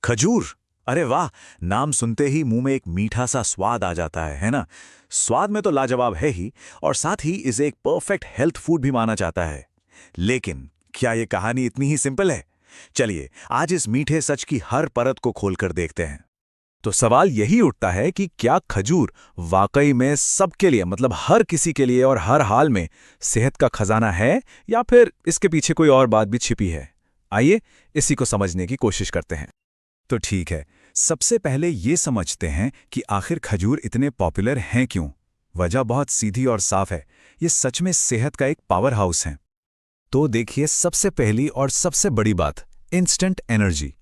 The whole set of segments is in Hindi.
खजूर। अरे वाह, नाम सुनते ही मुंह में एक मीठा सा स्वाद आ जाता है ना। स्वाद में तो लाजवाब है ही, और साथ ही इसे एक परफेक्ट हेल्थ फूड भी माना जाता है। लेकिन क्या ये कहानी इतनी ही सिंपल है? चलिए आज इस मीठे सच की हर परत को खोलकर देखते हैं। तो सवाल यही उठता है कि क्या खजूर वाकई में सबके लिए, मतलब हर किसी के लिए और हर हाल में सेहत का खजाना है, या फिर इसके पीछे कोई और बात भी छिपी है? आइए इसी को समझने की कोशिश करते हैं। तो ठीक है, सबसे पहले ये समझते हैं कि आखिर खजूर इतने पॉपुलर हैं क्यों। वजह बहुत सीधी और साफ है, ये सच में सेहत का एक पावर हाउस है। तो देखिए, सबसे पहली और सबसे बड़ी बात, इंस्टेंट एनर्जी।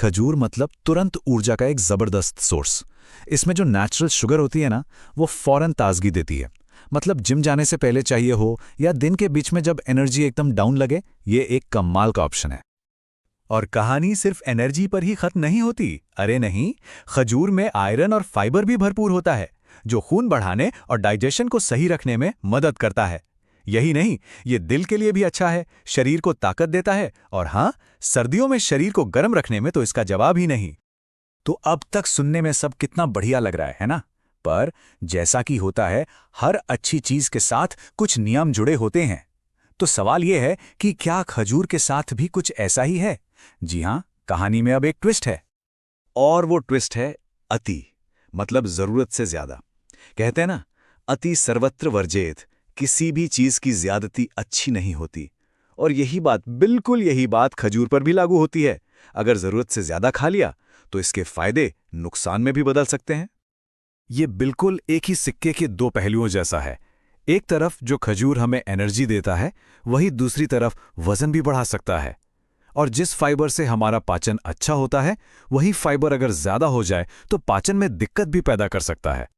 खजूर मतलब तुरंत ऊर्जा का एक जबरदस्त सोर्स। इसमें जो नेचुरल शुगर होती है ना, वो फौरन ताजगी देती है। मतलब जिम जाने से पहले चाहिए हो या दिन के बीच में जब एनर्जी एकदम डाउन लगे, ये एक कमाल का ऑप्शन है। और कहानी सिर्फ एनर्जी पर ही खत्म नहीं होती। अरे नहीं, खजूर में आयरन और फाइबर भी भरपूर होता है, जो खून बढ़ाने और डाइजेशन को सही रखने में मदद करता है। यही नहीं, ये दिल के लिए भी अच्छा है, शरीर को ताकत देता है, और हाँ, सर्दियों में शरीर को गर्म रखने में तो इसका जवाब ही नहीं। तो अब तक सुनने में सब कितना बढ़िया लग रहा है ना? पर जैसा कि होता है, हर अच्छी चीज के साथ कुछ नियम जुड़े होते हैं। तो सवाल यह है कि क्या खजूर के साथ भी कुछ ऐसा ही है? जी हां, कहानी में अब एक ट्विस्ट है। और वो ट्विस्ट है अति, मतलब जरूरत से ज्यादा। कहते हैं ना, अति सर्वत्र वर्जेत। किसी भी चीज की ज्यादती अच्छी नहीं होती। और बिल्कुल यही बात खजूर पर भी लागू होती है। अगर जरूरत से ज्यादा खा लिया तो इसके फायदे नुकसान में भी बदल सकते हैं। ये बिल्कुल एक ही सिक्के के दो पहलुओं जैसा है। एक तरफ जो खजूर हमें एनर्जी देता है, वही दूसरी तरफ वजन भी बढ़ा सकता है। और जिस फाइबर से हमारा पाचन अच्छा होता है, वही फाइबर अगर ज्यादा हो जाए तो पाचन में दिक्कत भी पैदा कर सकता है।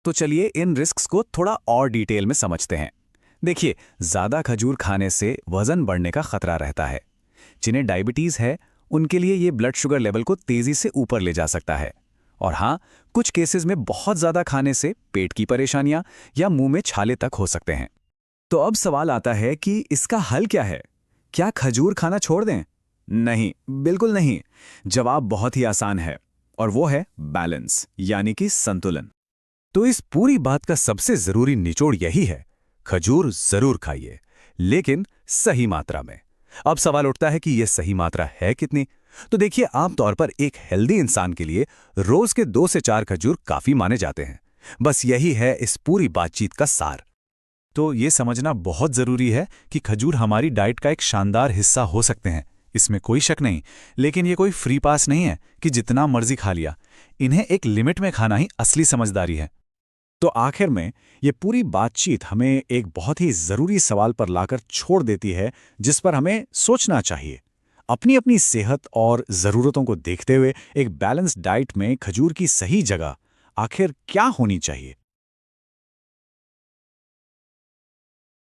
तो चलिए इन रिस्क्स को थोड़ा और डिटेल में समझते हैं। देखिए, ज्यादा खजूर खाने से वजन बढ़ने का खतरा रहता है। जिन्हें डायबिटीज है, उनके लिए ये ब्लड शुगर लेवल को तेजी से ऊपर ले जा सकता है। और हाँ, कुछ केसेस में बहुत ज्यादा खाने से पेट की परेशानियां या मुंह में छाले तक हो सकते हैं। तो अब सवाल आता है कि इसका हल क्या है? क्या खजूर खाना छोड़ दें? नहीं, बिल्कुल नहीं। जवाब बहुत ही आसान है, और वो है बैलेंस, यानी कि संतुलन। तो इस पूरी बात का सबसे जरूरी निचोड़ यही है, खजूर जरूर खाइए, लेकिन सही मात्रा में। अब सवाल उठता है कि यह सही मात्रा है कितनी? तो देखिए, आमतौर पर एक हेल्दी इंसान के लिए रोज के 2 से 4 खजूर काफी माने जाते हैं। बस यही है इस पूरी बातचीत का सार। तो ये समझना बहुत जरूरी है कि खजूर हमारी डाइट का एक शानदार हिस्सा हो सकते हैं, इसमें कोई शक नहीं। लेकिन ये कोई फ्री पास नहीं है कि जितना मर्जी खा लिया। इन्हें एक लिमिट में खाना ही असली समझदारी है। तो आखिर में ये पूरी बातचीत हमें एक बहुत ही जरूरी सवाल पर लाकर छोड़ देती है, जिस पर हमें सोचना चाहिए। अपनी अपनी सेहत और जरूरतों को देखते हुए एक बैलेंस्ड डाइट में खजूर की सही जगह आखिर क्या होनी चाहिए?